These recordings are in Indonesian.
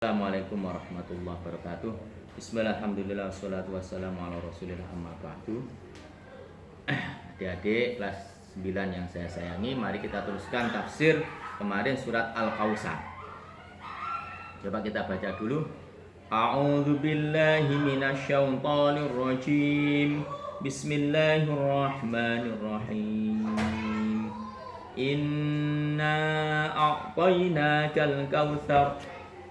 Assalamualaikum warahmatullahi wabarakatuh. Bismillahirrahmanirrahim. Wassalatu wassalamu ala rasulillah amma ba'du. Adik-adik kelas 9 yang saya sayangi, mari kita teruskan tafsir kemarin surat Al-Kautsar. Coba kita baca dulu. A'udzu billahi minasyaitonir rajim. Bismillahirrahmanirrahim. Inna a'tainakal kautsar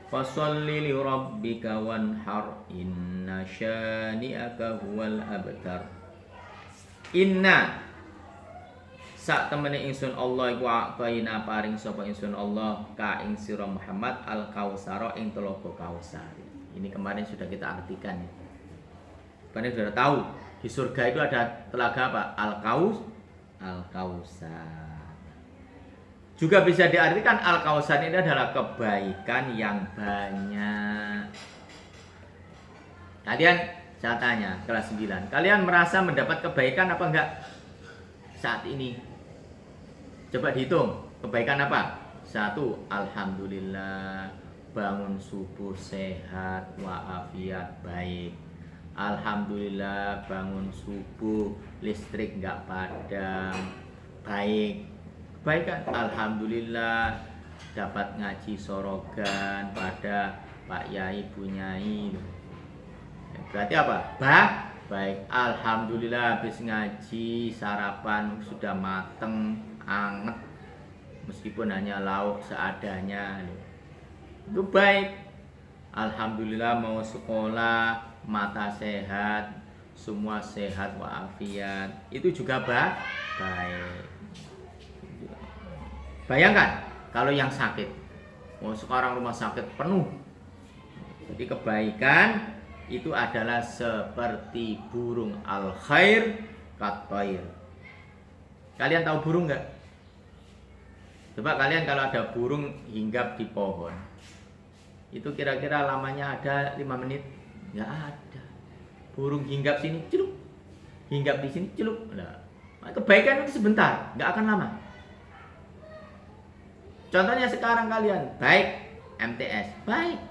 Fasalli li rabbika wanhar inna syani'aka huwal abtar. Inna sak temene ingsun Allah iku a'taina paring sapa ingsun Allah ka ing sira Muhammad al-Kautsar ing telaga Kautsar. Ini kemarin sudah kita artikan ya. Kalian sudah tahu di surga itu ada telaga apa? Al-Kautsar. Juga bisa diartikan Al-Kautsar ini adalah kebaikan yang banyak. Kalian, saya tanya, kelas 9, kalian merasa mendapat kebaikan apa enggak saat ini? Coba dihitung, kebaikan apa? 1, alhamdulillah, bangun subuh sehat wa'afiat baik. Alhamdulillah, bangun subuh listrik enggak padam, baik. Kebaikan, alhamdulillah dapat ngaji sorogan pada Pak Yai Bu Nyai. Berarti apa? Baik. Alhamdulillah habis ngaji sarapan sudah mateng, anget, meskipun hanya lauk seadanya. Itu baik. Alhamdulillah mau sekolah, mata sehat, semua sehat wa'afiat. Itu juga baik. Bayangkan kalau yang sakit, sekarang rumah sakit penuh. Jadi kebaikan itu adalah seperti burung al-khair kat-thair. Kalian tahu burung nggak? Coba kalian kalau ada burung hinggap di pohon, itu kira-kira lamanya ada 5 menit? Nggak ada. Burung hinggap sini, celuk. Hinggap di sini, celuk. Nah, kebaikan itu sebentar, nggak akan lama. Contohnya sekarang kalian baik MTS, baik.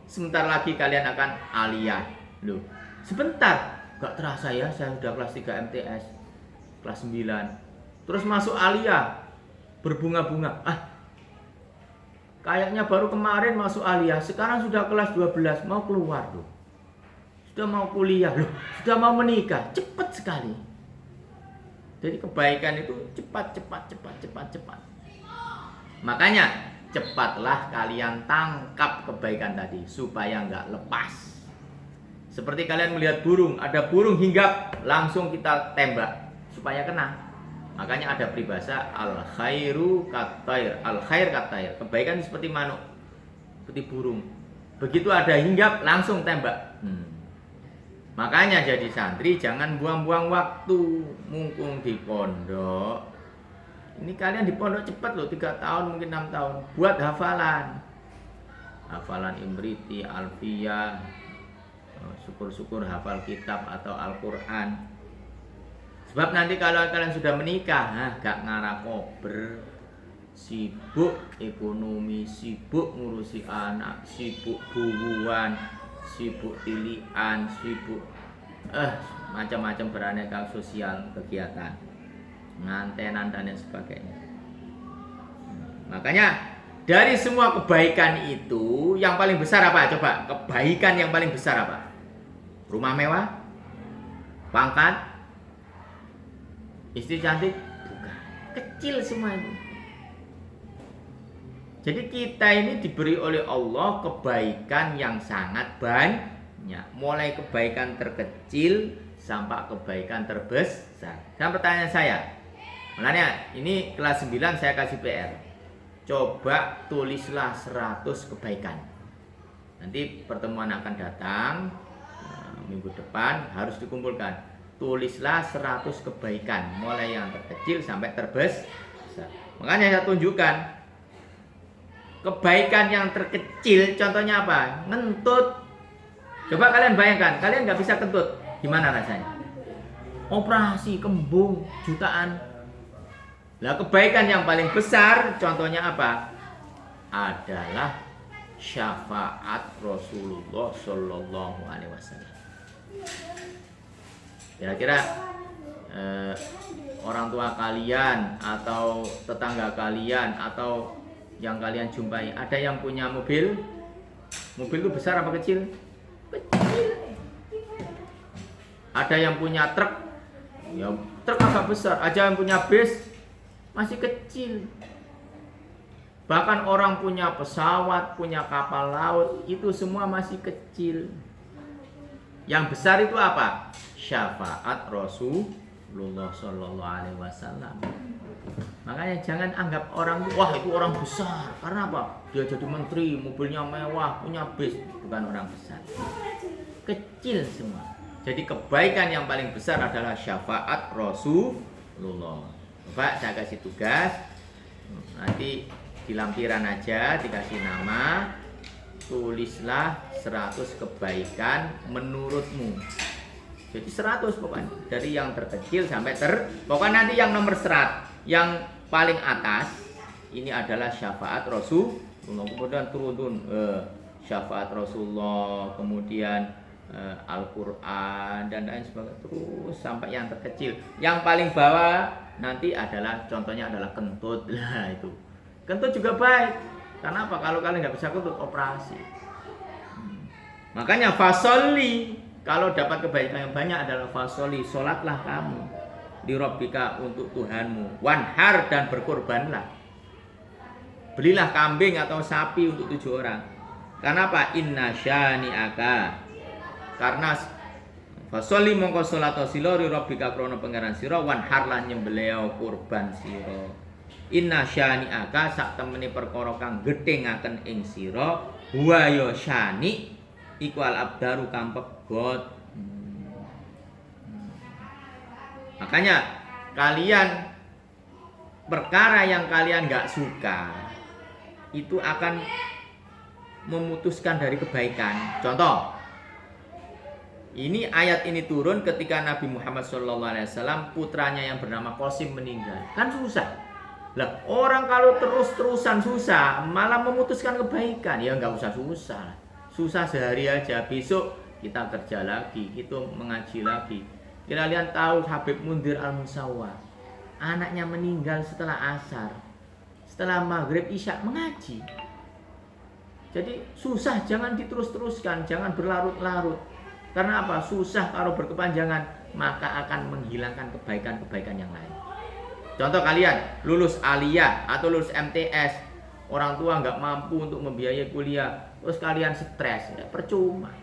Sebentar lagi kalian akan aliyah. Loh, sebentar, gak terasa ya, saya sudah kelas 3 MTS, kelas 9. Terus masuk aliyah, berbunga-bunga. Kayaknya baru kemarin masuk aliyah, sekarang sudah kelas 12, mau keluar loh. Sudah mau kuliah loh, sudah mau menikah, cepat sekali. Jadi kebaikan itu cepat. Makanya cepatlah kalian tangkap kebaikan tadi supaya nggak lepas. Seperti kalian melihat burung, ada burung hinggap, langsung kita tembak supaya kena. Makanya ada peribahasa al-khairu kat-thair, al-khair kat-thair. Kebaikan seperti manuk, seperti burung. Begitu ada hinggap, langsung tembak. Makanya jadi santri jangan buang-buang waktu mumpung di pondok. Ini kalian di pondok cepat loh, 3 tahun mungkin 6 tahun. Buat hafalan Imriti, Alfiyah, syukur-syukur hafal kitab atau Al-Quran. Sebab nanti kalau kalian sudah menikah, gak ngarah kober, sibuk ekonomi, sibuk ngurusi anak, sibuk bubuan, sibuk tilian, sibuk macam-macam beraneka sosial kegiatan, ngantenan dan lain sebagainya. Makanya dari semua kebaikan itu yang paling besar apa? Coba, kebaikan yang paling besar apa? Rumah mewah? Pangkat? Istri cantik? Bukan. Kecil semua itu. Jadi kita ini diberi oleh Allah kebaikan yang sangat banyak. Mulai kebaikan terkecil sampai kebaikan terbesar. Dan pertanyaan saya, makanya ini kelas 9 saya kasih PR. Coba tulislah 100 kebaikan. Nanti pertemuan akan datang minggu depan, harus dikumpulkan. Tulislah 100 kebaikan, mulai yang terkecil sampai terbesar. Makanya saya tunjukkan kebaikan yang terkecil, contohnya apa? Ngentut. Coba kalian bayangkan, kalian nggak bisa kentut, gimana rasanya? Operasi kembung jutaan. Lah kebaikan yang paling besar contohnya apa? Adalah syafaat Rasulullah Shallallahu Alaihi Wasallam. Kira-kira orang tua kalian atau tetangga kalian atau yang kalian jumpai ada yang punya mobil? Mobil itu besar apa kecil? Kecil. Ada yang punya truk? Ya, truk agak besar. Ada yang punya bis? Masih kecil. Bahkan orang punya pesawat, punya kapal laut, itu semua masih kecil. Yang besar itu apa? Syafaat Rasulullah Shallallahu Alaihi Wasallam. Makanya jangan anggap orang wah itu orang besar. Karena apa? Dia jadi menteri, mobilnya mewah, punya bis. Bukan orang besar. Kecil semua. Jadi kebaikan yang paling besar adalah syafaat Rasulullah. Pak, saya kasih tugas. Nanti di lampiran aja dikasih nama. Tulislah 100 kebaikan menurutmu. Jadi 100 pokoknya. Dari yang terkecil sampai pokoknya nanti yang nomor 100. Yang paling atas ini adalah syafaat Rasulullah. Kemudian turun syafaat Rasulullah, kemudian Al-Quran dan lain sebagainya, terus sampai yang terkecil. Yang paling bawah nanti adalah contohnya adalah kentut. Lah itu kentut juga baik. Karena apa? Kalau kalian nggak bisa kentut, operasi. Makanya fasolli, kalau dapat kebaikan yang banyak adalah fasolli, sholatlah kamu di Rabbika untuk Tuhanmu, wanhar dan berkorbanlah. Belilah kambing atau sapi untuk 7 orang. Karena apa? Inna syani'aka, karena fasolli mongko sholat sira Rabbika krono pangeran sira, wanhar lan nyembelih kurban sira. Inna syani'aka sak temene perkara kang gedhengaken ing sira, wa ya syani iku al abdaru kang pegot. Makanya kalian perkara yang kalian nggak suka itu akan memutuskan dari kebaikan. Contoh, ini ayat ini turun ketika Nabi Muhammad SAW putranya yang bernama Qasim meninggal. Kan susah. Lah orang kalau terus-terusan susah malah memutuskan kebaikan, ya nggak usah susah. Susah sehari aja, besok kita kerja lagi, kita mengaji lagi. Kalian tahu Habib Mundir Al-Musawwa, anaknya meninggal setelah asar, setelah maghrib isya mengaji. Jadi susah jangan diterus-teruskan, jangan berlarut-larut. Karena apa? Susah kalau berkepanjangan maka akan menghilangkan kebaikan-kebaikan yang lain. Contoh kalian lulus aliyah atau lulus MTS, orang tua nggak mampu untuk membiayai kuliah, terus kalian stres, ya percuma.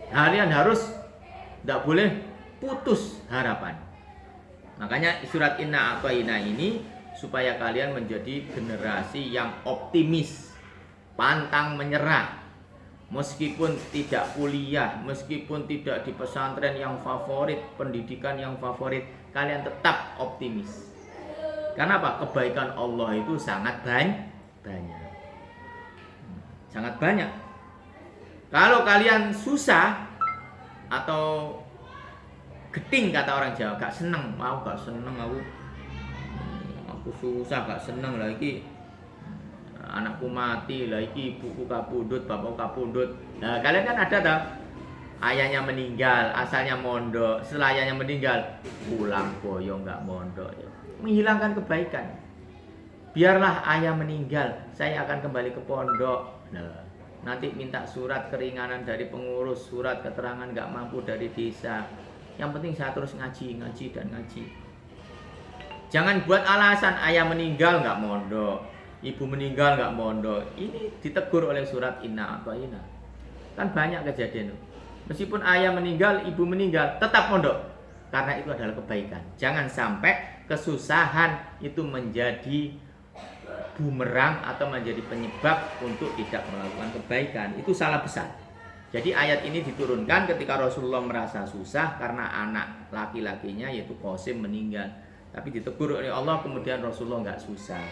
Kalian harus tidak boleh putus harapan. Makanya surat Inna A'thaina ini supaya kalian menjadi generasi yang optimis, pantang menyerah. Meskipun tidak kuliah, meskipun tidak di pesantren yang favorit, pendidikan yang favorit, kalian tetap optimis. Karena apa? Kebaikan Allah itu sangat banyak. Sangat banyak. Kalau kalian susah atau geting kata orang Jawa, gak seneng, gak seneng aku susah, gak seneng lagi, anakku mati lagi, ibuku kapundhut, bapakku kapundhut. Nah kalian kan ada tak? Ayahnya meninggal, asalnya mondok, setelah ayahnya meninggal pulang boyong gak mondok, ya. Menghilangkan kebaikan. Biarlah ayah meninggal, saya akan kembali ke pondok. Nah, nanti minta surat keringanan dari pengurus, surat keterangan gak mampu dari desa. Yang penting saya terus ngaji dan ngaji. Jangan buat alasan ayah meninggal gak mondok, ibu meninggal gak mondok. Ini ditegur oleh surat Inna A'thaina. Kan banyak kejadian itu. Meskipun ayah meninggal, ibu meninggal, tetap mondok. Karena itu adalah kebaikan. Jangan sampai kesusahan itu menjadi bumerang atau menjadi penyebab untuk tidak melakukan kebaikan. Itu salah besar. Jadi ayat ini diturunkan ketika Rasulullah merasa susah karena anak laki-lakinya yaitu Qasim meninggal. Tapi ditegur oleh Allah, kemudian Rasulullah nggak susah.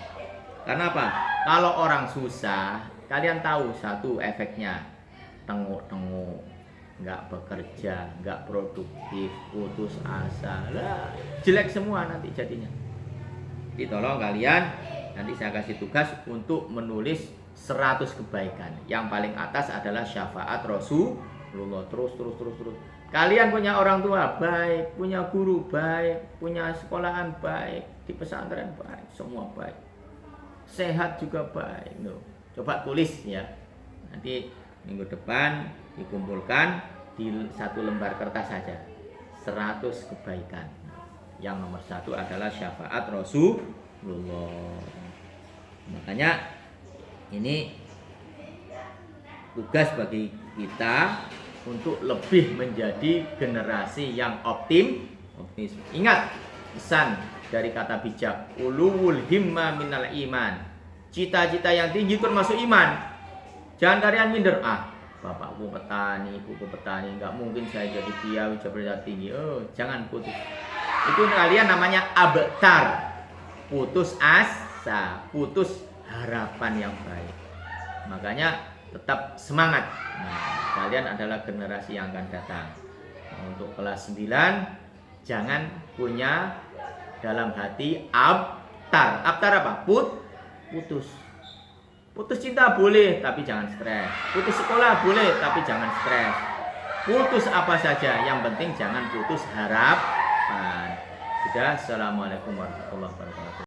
Karena apa? Kalau orang susah, kalian tahu satu efeknya, tengok-tengok, nggak bekerja, nggak produktif, putus asa, lah jelek semua nanti jadinya. Ditolong kalian, nanti saya kasih tugas untuk menulis 100 kebaikan. Yang paling atas adalah syafaat Rasulullah. Terus. Kalian punya orang tua baik, punya guru baik, punya sekolahan baik, di pesantren baik, semua baik. Sehat juga baik. No. Coba tulis ya. Nanti minggu depan dikumpulkan di satu lembar kertas saja. 100 kebaikan. Yang nomor 1 adalah syafaat Rasulullah. Makanya ini tugas bagi kita untuk lebih menjadi generasi yang optimis. Ingat pesan dari kata bijak, ulul himma minal iman. Cita-cita yang tinggi termasuk iman. Jangan kalian minder, bapakku petani, ibuku petani, nggak mungkin saya jadi kiai jabatan tinggi. Oh, jangan putus. Itu kalian namanya abtar. Putus asa, putus harapan yang baik. Makanya tetap semangat. Kalian adalah generasi yang akan datang. Untuk kelas 9 jangan punya dalam hati abtar. Abtar apa? Putus. Putus cinta boleh tapi jangan stres. Putus sekolah boleh tapi jangan stres. Putus apa saja, yang penting jangan putus harapan. Sudah. Assalamualaikum warahmatullahi wabarakatuh.